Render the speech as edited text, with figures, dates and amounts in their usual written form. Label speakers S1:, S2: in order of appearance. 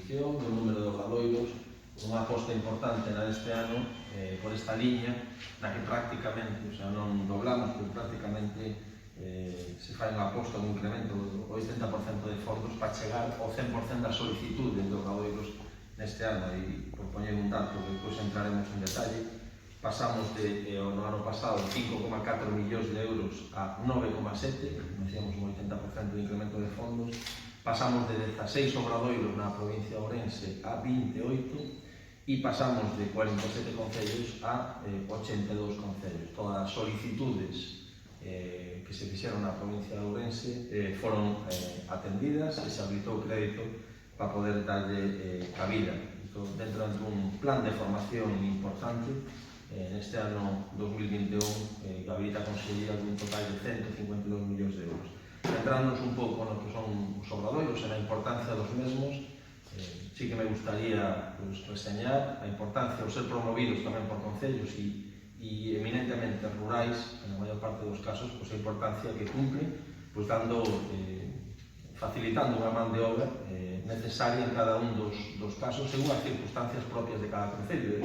S1: distribución, do número de obradoiros, unha aposta importante neste ano por esta liña, na que prácticamente, o sea, non doblamos, pero prácticamente se fai unha aposta, un incremento do 80% de fondos para chegar ao 100% das solicitudes de obradoiros neste ano. E por poñer un dato, depois entraremos en detalle, pasamos no ano pasado 5,4 millóns de euros a 9,7, decíamos un 80% de incremento de fondos, pasamos de 16 obradoiros na provincia de Ourense a 28 e pasamos de 47 concellos a 82 concellos. Todas as solicitudes que se fixeron na provincia de Ourense foron atendidas e se habilitou crédito para poder darlle cabida. Dentro dun plan de formación importante, neste ano 2021 habilita a Consellería dun total de 152 millóns de euros. Centrándonos un pouco no que son os obradoiros e na importancia dos mesmos, sí que me gustaría reseñar a importancia de ser promovidos tamén por concellos e eminentemente rurais, en a maior parte dos casos, a importancia que cumple, facilitando unha man de obra necesaria en cada un dos casos según as circunstancias propias de cada concello.